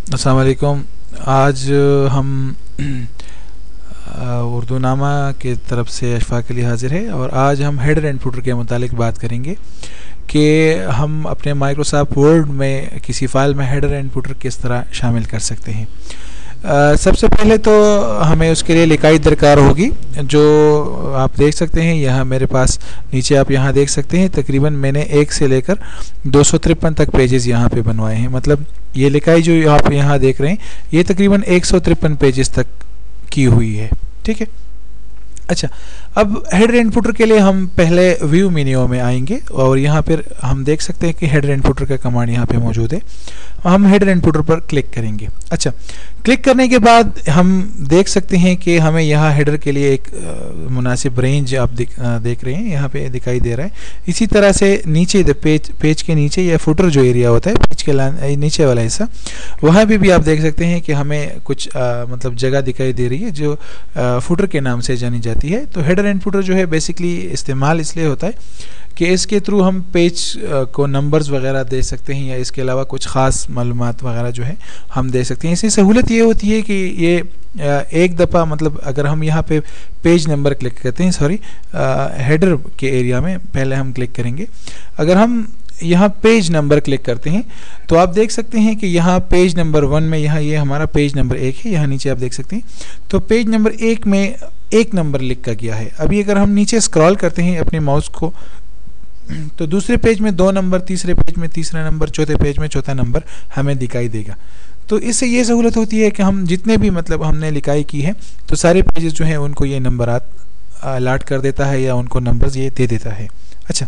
अस्सलाम वालेकुम। आज हम उर्दू नामा के तरफ से अशफाक अली हाजिर है और आज हम हेडर एंड फुटर के मुतालिक बात करेंगे कि हम अपने माइक्रोसॉफ्ट वर्ड में किसी फ़ाइल में हेडर एंड फुटर किस तरह शामिल कर सकते हैं। सबसे पहले तो हमें उसके लिए लिखाई दरकार होगी, जो आप देख सकते हैं यहाँ मेरे पास नीचे आप यहाँ देख सकते हैं। तकरीबन मैंने 1 से लेकर 253 तक पेजेस यहाँ पे बनवाए हैं। मतलब ये लिखाई जो आप यहाँ देख रहे हैं ये तकरीबन 153 पेजेस तक की हुई है। ठीक है। अच्छा, अब हेडर एंड फुटर के लिए हम पहले व्यू मेन्यू में आएंगे और यहाँ पर हम देख सकते हैं कि हेडर एंड फुटर का कमांड यहाँ पे मौजूद है। हम हेडर एंड फुटर पर क्लिक करेंगे। अच्छा, क्लिक करने के बाद हम देख सकते हैं कि हमें यहाँ हेडर के लिए एक मुनासिब रेंज आप देख रहे हैं यहाँ पे दिखाई दे रहा है। इसी तरह से नीचे पेज के नीचे या फुटर जो एरिया होता है पेज के नीचे वाला हिस्सा, वहाँ भी आप देख सकते हैं कि हमें कुछ मतलब जगह दिखाई दे रही है जो फुटर के नाम से जानी जाती है। तो हेडर एंड फुटर जो है बेसिकली इस्तेमाल इसलिए होता है कि इसके थ्रू हम पेज को नंबर्स वगैरह दे सकते हैं या इसके अलावा कुछ ख़ास मालूमात वगैरह जो है हम दे सकते हैं। इसकी सहूलत ये होती है कि ये एक दफ़ा मतलब अगर हम यहाँ पे पेज नंबर क्लिक करते हैं, सॉरी हेडर के एरिया में पहले हम क्लिक करेंगे। अगर हम यहाँ पेज नंबर क्लिक करते हैं तो आप देख सकते हैं कि यहाँ पेज नंबर 1 में यहाँ ये हमारा पेज नंबर 1 है। यहाँ नीचे आप देख सकते हैं तो पेज नंबर 1 में 1 नंबर लिखा गया है। अभी अगर हम नीचे स्क्रॉल करते हैं अपने माउस को तो दूसरे पेज में 2 नंबर, तीसरे पेज में तीसरा नंबर, चौथे पेज में चौथा नंबर हमें दिखाई देगा। तो इससे ये सहूलत होती है कि हम जितने भी मतलब हमने लिखाई की है तो सारे पेजेस जो हैं उनको ये नंबरात अलॉट कर देता है या उनको नंबर्स ये दे देता है। अच्छा,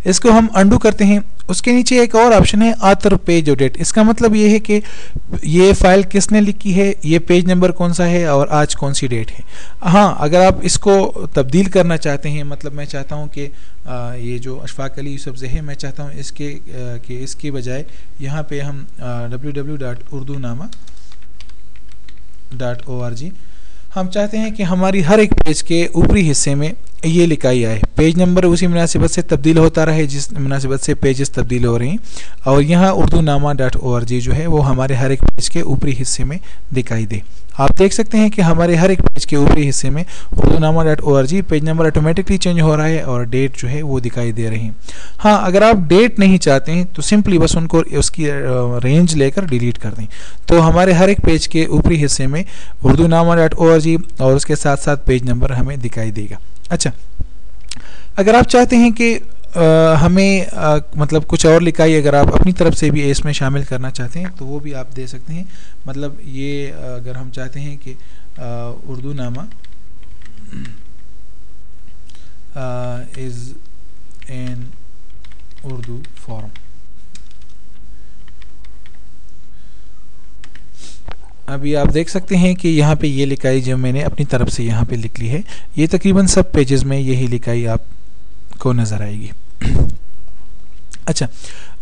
इसको हम अंडू करते हैं। उसके नीचे एक और ऑप्शन है ऑथर पेज और डेट। इसका मतलब ये है कि ये फाइल किसने लिखी है, ये पेज नंबर कौन सा है और आज कौन सी डेट है। हाँ, अगर आप इसको तब्दील करना चाहते हैं, मतलब मैं चाहता हूँ कि ये जो अशफाक अली यूसुफ ज़ही मैं चाहता हूँ इसके बजाय यहाँ पे हम www.urdunama.org हम चाहते हैं कि हमारी हर एक पेज के ऊपरी हिस्से में ये लिखाई आए। पेज नंबर उसी मुनासिबत से तब्दील होता रहे जिस मुनासिबत से पेजेस तब्दील हो रही हैं और यहाँ urdunama.org जो है वो हमारे हर एक पेज के ऊपरी हिस्से में दिखाई दे। आप देख सकते हैं कि हमारे हर एक पेज के ऊपरी हिस्से में urdunama.org page number automatically change हो रहा है और डेट जो है वो दिखाई दे रही है। हाँ, अगर आप डेट नहीं चाहते हैं तो सिंपली बस उनको उसकी रेंज लेकर डिलीट कर दें तो हमारे हर एक पेज के ऊपरी हिस्से में urdunama.org और उसके साथ साथ पेज नंबर हमें दिखाई देगा। अच्छा, अगर आप चाहते हैं कि हमें मतलब कुछ और लिखाई अगर आप अपनी तरफ से भी इसमें शामिल करना चाहते हैं तो वो भी आप दे सकते हैं। मतलब ये अगर हम चाहते हैं कि उर्दूनामा इज़ एन उर्दू फॉर्म, अभी आप देख सकते हैं कि यहाँ पे ये लिखाई जो मैंने अपनी तरफ से यहाँ पे लिख ली है ये तकरीबन सब पेजेस में यही लिखाई आपको नज़र आएगी। अच्छा,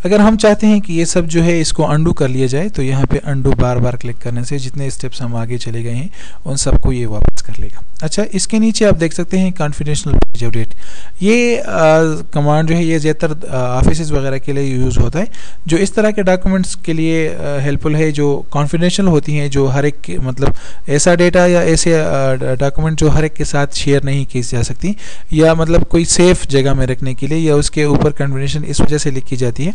अगर हम चाहते हैं कि ये सब जो है इसको अंडू कर लिया जाए तो यहाँ पे अंडू बार बार क्लिक करने से जितने स्टेप्स हम आगे चले गए हैं उन सबको ये वापस कर लेगा। अच्छा, इसके नीचे आप देख सकते हैं कॉन्फिडेंशियल पेज अपडेट। ये कमांड जो है ये ज़्यादातर ऑफिस वगैरह के लिए यूज़ होता है, जो इस तरह के डॉक्यूमेंट्स के लिए हेल्पफुल है जो कॉन्फिडेंशियल होती हैं, जो हर एक मतलब ऐसा डेटा या ऐसे डॉक्यूमेंट जो हर एक के साथ शेयर नहीं की जा सकती या मतलब कोई सेफ जगह में रखने के लिए या उसके ऊपर कॉन्फिडेंशियल इस वजह से लिखी जाती है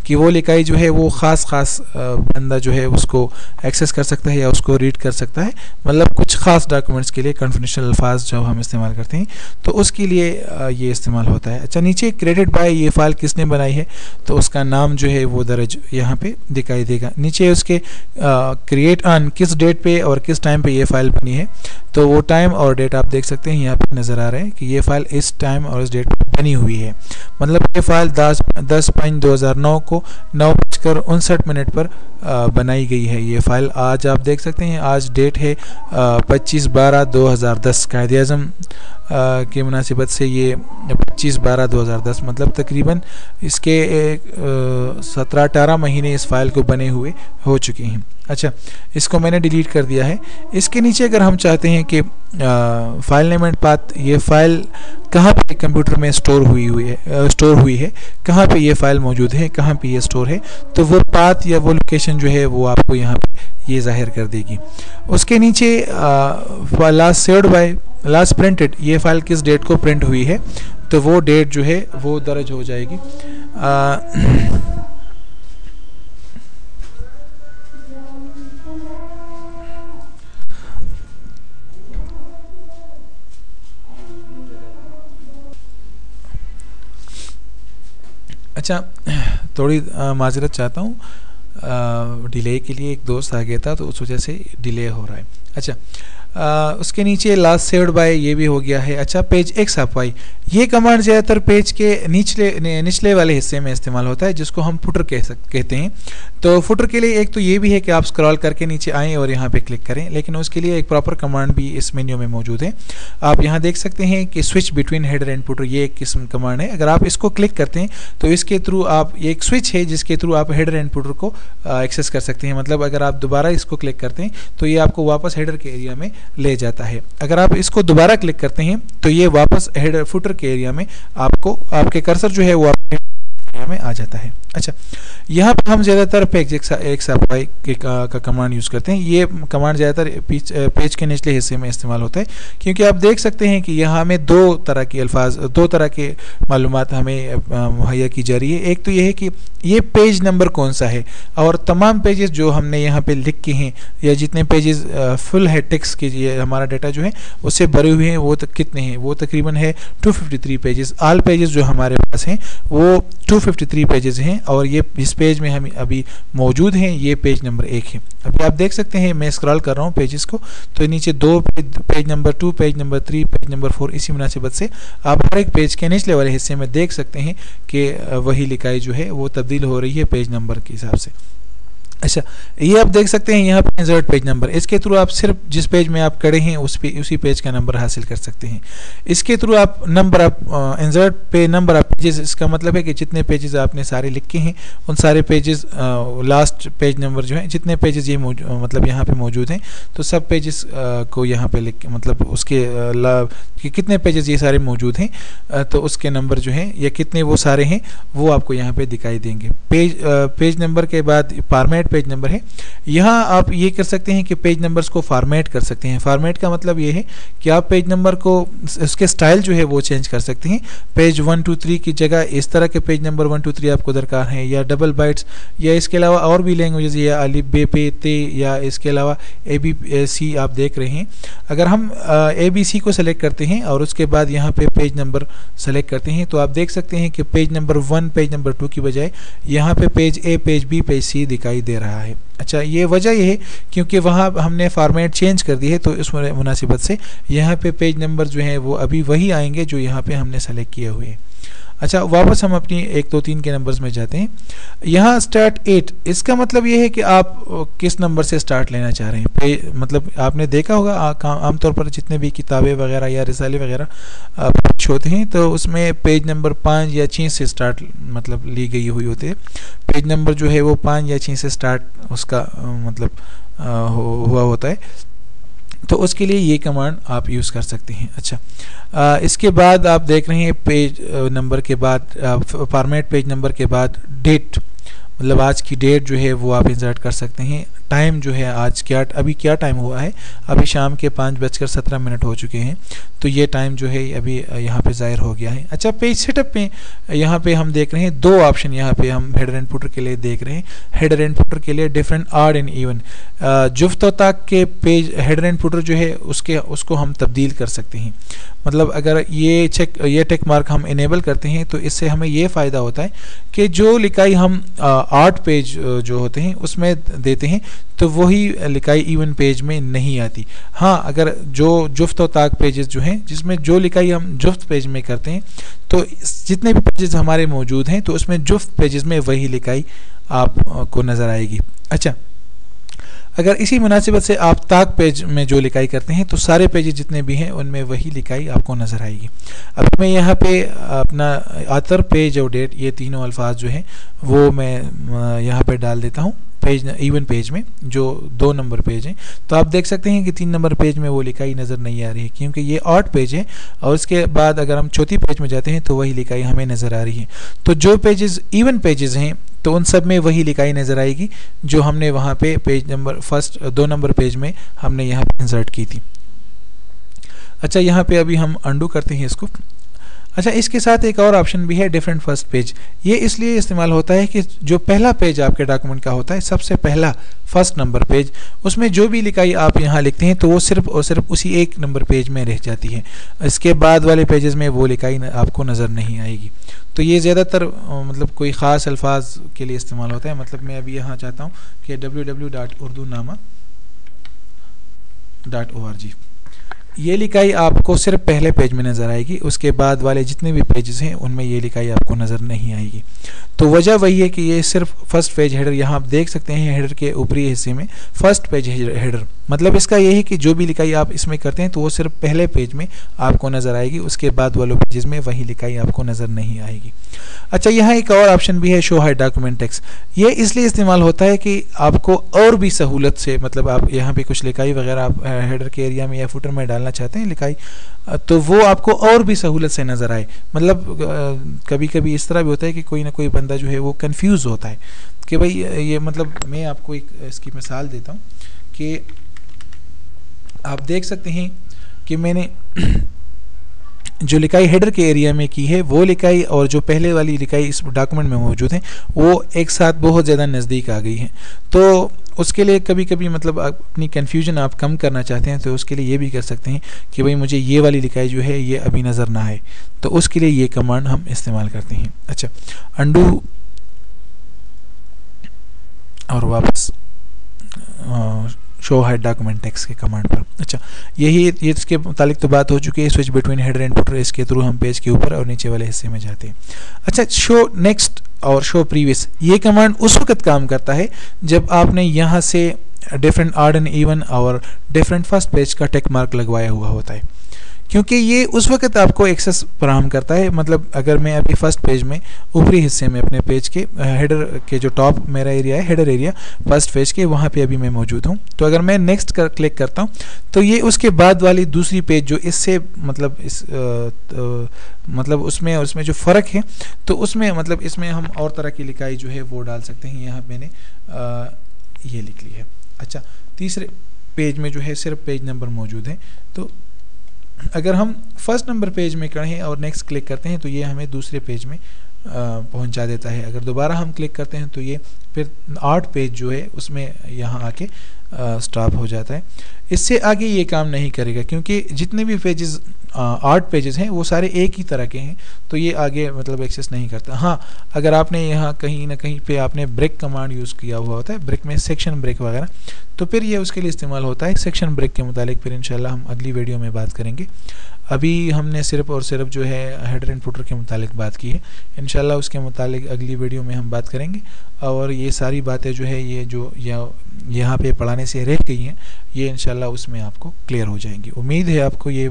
कि वो लिखाई जो है वो ख़ास बंदा जो है उसको एक्सेस कर सकता है या उसको रीड कर सकता है। मतलब कुछ ख़ास डॉक्यूमेंट्स के लिए कॉन्फिडेंशियल अल्फाज जो हम इस्तेमाल करते हैं तो उसके लिए ये इस्तेमाल होता है। अच्छा, नीचे क्रेडिट बाय ये फ़ाइल किसने बनाई है तो उसका नाम जो है वो दर्ज यहाँ पे दिखाई देगा। नीचे उसके क्रिएट ऑन किस डेट पे और किस टाइम पे ये फ़ाइल बनी है तो वो टाइम और डेट आप देख सकते हैं यहाँ पे नज़र आ रहे हैं कि ये फ़ाइल इस टाइम और इस डेट पर बनी हुई है। मतलब ये फ़ाइल 10/5/2009 को 9:59 पर बनाई गई है। ये फ़ाइल आज आप देख सकते हैं, आज डेट है 25/12/2010। कायदे-ए-आज़म की मुनासिबत से ये 25/12/2010 मतलब तकरीबन इसके 17-18 महीने इस फाइल को बने हुए हो चुके हैं। अच्छा, इसको मैंने डिलीट कर दिया है। इसके नीचे अगर हम चाहते हैं कि फाइल नेम एंड पाथ, ये फाइल कहाँ पे कंप्यूटर में स्टोर हुई है, कहाँ पे ये फाइल मौजूद है, कहाँ पे ये स्टोर है, तो वो पाथ या वो लोकेशन जो है वो आपको यहाँ पे ये जाहिर कर देगी। उसके नीचे last saved by, last printed, ये फाइल किस डेट को प्रिंट हुई है, तो वो डेट जो है वो दर्ज हो जाएगी। अच्छा, थोड़ी माजरत चाहता हूँ, डिले के लिए एक दोस्त आ गया था तो उस वजह से डिले हो रहा है। अच्छा, उसके नीचे लास्ट सेव्ड बाय ये भी हो गया है। अच्छा, पेज XFY, ये कमांड ज़्यादातर पेज के निचले वाले हिस्से में इस्तेमाल होता है, जिसको हम फुटर कहते हैं। तो फुटर के लिए एक तो ये भी है कि आप स्क्रॉल करके नीचे आएँ और यहाँ पे क्लिक करें, लेकिन उसके लिए एक प्रॉपर कमांड भी इस मेन्यू में मौजूद है। आप यहाँ देख सकते हैं कि switch between header and footer, ये एक किस्म कमांड है। अगर आप इसको क्लिक करते हैं तो इसके थ्रू आप, ये एक स्विच है जिसके थ्रू आप हेडर एंड फुटर को एक्सेस कर सकते हैं। मतलब अगर आप दोबारा इसको क्लिक करते हैं तो ये आपको वापस हेडर के एरिया में ले जाता है। अगर आप इसको दोबारा क्लिक करते हैं तो ये वापस हेडर फुटर के एरिया में आपको, आपके कर्सर जो है वो आपके एरिया में आ जाता है। अच्छा, यहाँ पर हम ज़्यादातर पेज XFY का कमांड यूज़ करते हैं। ये कमांड ज़्यादातर पेज के निचले हिस्से में इस्तेमाल होता है, क्योंकि आप देख सकते हैं कि यहाँ हमें दो तरह के मालूमात हमें मुहैया की जा रही है। एक तो ये है कि ये पेज नंबर कौन सा है, और तमाम पेजेस जो हमने यहाँ पे लिख के हैं, या जितने पेजेस फुल है टेक्स्ट के, ये हमारा डाटा जो है उससे भरे हुए हैं, वो कितने हैं, वो तकरीबन है 253 पेजेस। ऑल पेजेस जो हमारे पास हैं वो 253 पेजेस हैं, और ये इस पेज में हम अभी मौजूद हैं, ये पेज नंबर 1 है। अभी आप देख सकते हैं, मैं स्क्रॉल कर रहा हूँ पेजेस को, तो नीचे 2 page number 2, page number 3, page number 4, इसी मुनासिबत से आप हर एक पेज के निचले वाले हिस्से में देख सकते हैं कि वही लिखाई जो है वो तब्दील हो रही है पेज नंबर के हिसाब से। अच्छा, ये आप देख सकते हैं यहाँ पे इंसर्ट पेज नंबर, इसके थ्रू आप सिर्फ जिस पेज में आप खड़े हैं उसी पेज का नंबर हासिल कर सकते हैं। इसके थ्रू आप नंबर, आप इंसर्ट पे नंबर ऑफ पेजेस, इसका मतलब है कि जितने पेजेस आपने सारे लिखे हैं उन सारे पेजेस, लास्ट पेज नंबर जो है, जितने पेजेस ये मतलब यहाँ पे मौजूद हैं, तो सब पेजेस को यहाँ पे लिख, मतलब उसके कि कितने पेजेस ये सारे मौजूद हैं, तो उसके नंबर जो हैं या कितने वो सारे हैं वो आपको यहाँ पे दिखाई देंगे। पेज नंबर के बाद फॉर्मेट पेज नंबर है। यहाँ आप ये कर सकते हैं कि पेज नंबर्स को फॉर्मेट कर सकते हैं। फॉर्मेट का मतलब ये है कि आप पेज नंबर को, उसके स्टाइल जो है वो चेंज कर सकते हैं। पेज 1 2 3 की जगह इस तरह के पेज नंबर 1 2 3 आपको दरकार हैं, या डबल बाइट्स, या इसके अलावा और भी लैंग्वेजेस, या अलिफ बे पे ते, या इसके अलावा ABC आप देख रहे हैं। अगर हम ABC को सेलेक्ट करते हैं और उसके बाद यहाँ पे पेज नंबर सेलेक्ट करते हैं, तो आप देख सकते हैं कि पेज नंबर 1 पेज नंबर 2 की बजाय यहाँ पे page A, page B, page C दिखाई दे रहा है। अच्छा, ये वजह ये है क्योंकि वहाँ हमने फॉर्मेट चेंज कर दी है, तो इस मुनासिबत से यहाँ पे पेज नंबर जो हैं वो अभी वही आएंगे जो यहाँ पे हमने सेलेक्ट किए हुए हैं। अच्छा, वापस हम अपनी 1 2 3 के नंबर्स में जाते हैं। यहाँ स्टार्ट 8, इसका मतलब ये है कि आप किस नंबर से स्टार्ट लेना चाह रहे हैं। मतलब आपने देखा होगा आमतौर पर जितने भी किताबें वगैरह या रिसाले वगैरह पब्लिश होते हैं, तो उसमें पेज नंबर 5 या 6 से स्टार्ट मतलब ली गई हुई होती है। पेज नंबर जो है वो 5 या 6 से स्टार्ट उसका मतलब हुआ होता है, तो उसके लिए ये कमांड आप यूज़ कर सकते हैं। अच्छा, इसके बाद आप देख रहे हैं पेज नंबर के बाद फॉर्मेट पेज नंबर के बाद डेट, मतलब आज की डेट जो है वो आप इंसर्ट कर सकते हैं। टाइम जो है आज अभी क्या टाइम हुआ है, अभी शाम के 5:17 हो चुके हैं, तो ये टाइम जो है अभी यहाँ पे ज़ाहिर हो गया है। अच्छा, पेज सेटअप में यहाँ पे हम देख रहे हैं 2 ऑप्शन, यहाँ पे हम हेडर एंड फुटर के लिए देख रहे हैं। हेडर एंड फुटर के लिए डिफरेंट, ऑड एंड इवन, जुफ्त और ताक के पेज हेडर एंड फुटर जो है उसको हम तब्दील कर सकते हैं। मतलब अगर ये टेक मार्क हम इनेबल करते हैं तो इससे हमें ये फ़ायदा होता है कि जो लिखाई हम आर्ट पेज जो होते हैं उसमें देते हैं तो वही लिखाई इवन पेज में नहीं आती। हाँ, अगर जो जुफ्त और ताक पेजेस जो हैं जिसमें जो लिखाई हम जुफ्त पेज में करते हैं, तो जितने भी पेजेस हमारे मौजूद हैं तो उसमें जुफ्त पेजेस में वही लिखाई आपको नज़र आएगी। अच्छा, अगर इसी मुनासिबत से आप ताक पेज में जो लिखाई करते हैं तो सारे पेजेस जितने भी हैं उनमें वही लिखाई आपको नज़र आएगी। अब मैं यहाँ पे अपना आतर, पेज और डेट, ये तीनों अल्फाज जो हैं वो मैं यहाँ पे डाल देता हूँ पेज, इवन पेज में जो 2 नंबर पेज हैं। तो आप देख सकते हैं कि 3 नंबर पेज में वो लिखाई नज़र नहीं आ रही है क्योंकि ये ऑड पेज है, और उसके बाद अगर हम चौथी पेज में जाते हैं तो वही लिखाई हमें नज़र आ रही है। तो जो पेजेस इवन पेजेस हैं तो उन सब में वही लिखाई नज़र आएगी जो हमने वहाँ पे page number first 2 number page में हमने यहाँ पे इंसर्ट की थी। अच्छा, यहाँ पे अभी हम अंडू करते हैं इसको। अच्छा, इसके साथ एक और ऑप्शन भी है, डिफरेंट फर्स्ट पेज। ये इसलिए इस्तेमाल होता है कि जो पहला पेज आपके डॉक्यूमेंट का होता है, सबसे पहला फर्स्ट नंबर पेज, उसमें जो भी लिखाई आप यहाँ लिखते हैं तो वो सिर्फ और सिर्फ उसी 1 नंबर पेज में रह जाती है। इसके बाद वाले पेजेस में वो लिखाई आपको नज़र नहीं आएगी। तो ये ज़्यादातर मतलब कोई ख़ास अल्फाज के लिए इस्तेमाल होता है। मतलब मैं अभी यहाँ चाहता हूँ कि www.urdunama.org, ये लिखाई आपको सिर्फ पहले पेज में नज़र आएगी, उसके बाद वाले जितने भी पेजेस हैं उनमें ये लिखाई आपको नज़र नहीं आएगी। तो वजह वही है कि ये सिर्फ फर्स्ट पेज हेडर, यहाँ आप देख सकते हैं हेडर के ऊपरी हिस्से में फर्स्ट पेज हेडर, मतलब इसका ये है कि जो भी लिखाई आप इसमें करते हैं तो वो सिर्फ पहले पेज में आपको नज़र आएगी, उसके बाद वाले पेजेस में वही लिखाई आपको नज़र नहीं आएगी। अच्छा, यहाँ एक और ऑप्शन भी है, शो हाइड डॉक्यूमेंट टेक्स्ट। ये इसलिए इस्तेमाल होता है कि आपको और भी सहूलत से, मतलब आप यहाँ पे कुछ लिखाई वगैरह आप हेडर के एरिया में या फुटर में डालना चाहते हैं लिखाई, तो वो आपको और भी सहूलत से नज़र आए। मतलब कभी कभी इस तरह भी होता है कि कोई ना कोई बंदा जो है वो कंफ्यूज होता है कि भाई ये, मतलब मैं आपको एक इसकी मिसाल देता हूँ कि आप देख सकते हैं कि मैंने जो लिखाई हेडर के एरिया में की है वो लिखाई और जो पहले वाली लिखाई इस डॉक्यूमेंट में मौजूद है वो एक साथ बहुत ज़्यादा नज़दीक आ गई है। तो उसके लिए कभी कभी मतलब अपनी कन्फ्यूजन आप कम करना चाहते हैं तो उसके लिए ये भी कर सकते हैं कि भाई मुझे ये वाली लिखाई जो है ये अभी नज़र ना आए, तो उसके लिए ये कमांड हम इस्तेमाल करते हैं। अच्छा, अंडू और वापस शो हाइड डॉक्यूमेंट टेक्स्ट के कमांड पर। अच्छा, ये इसके मुतालिक तो बात हो चुकी है। Switch between header and footer, इसके थ्रू हम पेज के ऊपर और नीचे वाले हिस्से में जाते हैं। अच्छा, शो नेक्स्ट और शो प्रीवियस, ये कमांड उस वक्त काम करता है जब आपने यहाँ से डिफरेंट ऑड एंड इवन और डिफरेंट फर्स्ट पेज का टिक मार्क लगवाया हुआ होता है, क्योंकि ये उस वक्त आपको एक्सेस फराहम करता है। मतलब अगर मैं अभी फर्स्ट पेज में ऊपरी हिस्से में अपने पेज के हेडर के जो टॉप मेरा एरिया है, हेडर एरिया फर्स्ट पेज के, वहाँ पे अभी मैं मौजूद हूँ, तो अगर मैं नेक्स्ट क्लिक करता हूँ तो ये उसके बाद वाली दूसरी पेज जो इससे मतलब मतलब उसमें जो फ़र्क है तो उसमें मतलब इसमें हम और तरह की लिखाई जो है वो डाल सकते हैं। यहाँ मैंने ये लिख ली है। अच्छा, तीसरे पेज में जो है सिर्फ पेज नंबर मौजूद है, तो अगर हम फर्स्ट नंबर पेज में करें और नेक्स्ट क्लिक करते हैं तो ये हमें दूसरे पेज में पहुंचा देता है। अगर दोबारा हम क्लिक करते हैं तो ये फिर 8 पेज जो है उसमें यहाँ आके स्टॉप हो जाता है। इससे आगे ये काम नहीं करेगा क्योंकि जितने भी पेजेस 8 पेजेस हैं वो सारे एक ही तरह के हैं, तो ये आगे मतलब एक्सेस नहीं करता। हाँ, अगर आपने यहाँ कहीं ना कहीं पे आपने ब्रेक कमांड यूज़ किया हुआ होता है, ब्रेक में सेक्शन ब्रेक वगैरह, तो फिर ये उसके लिए इस्तेमाल होता है। सेक्शन ब्रेक के मुतालिक फिर इंशाल्लाह हम अगली वीडियो में बात करेंगे। अभी हमने सिर्फ और सिर्फ जो है हेडर एंड फुटर के मुतालिक बात की है, इंशाल्लाह उसके मुतालिक अगली वीडियो में हम बात करेंगे। और ये सारी बातें जो है ये जो यहाँ पे पढ़ाने से रह गई हैं ये इंशाल्लाह उसमें आपको क्लियर हो जाएंगी। उम्मीद है आपको ये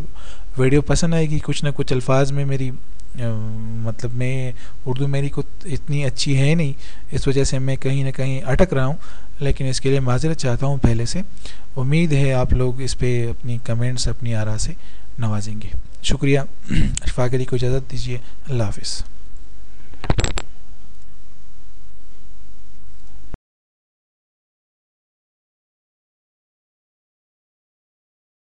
वीडियो पसंद आएगी। कुछ ना कुछ अल्फाज में मेरी मतलब मैं उर्दू मेरी को इतनी अच्छी है नहीं, इस वजह से मैं कहीं ना कहीं अटक रहा हूँ, लेकिन इसके लिए माज़रत चाहता हूँ पहले से। उम्मीद है आप लोग इस पे अपनी कमेंट्स अपनी आरा से नवाजेंगे। शुक्रिया। अशफाक अली को इजाज़त दीजिए। अल्लाह हाफ़िज़।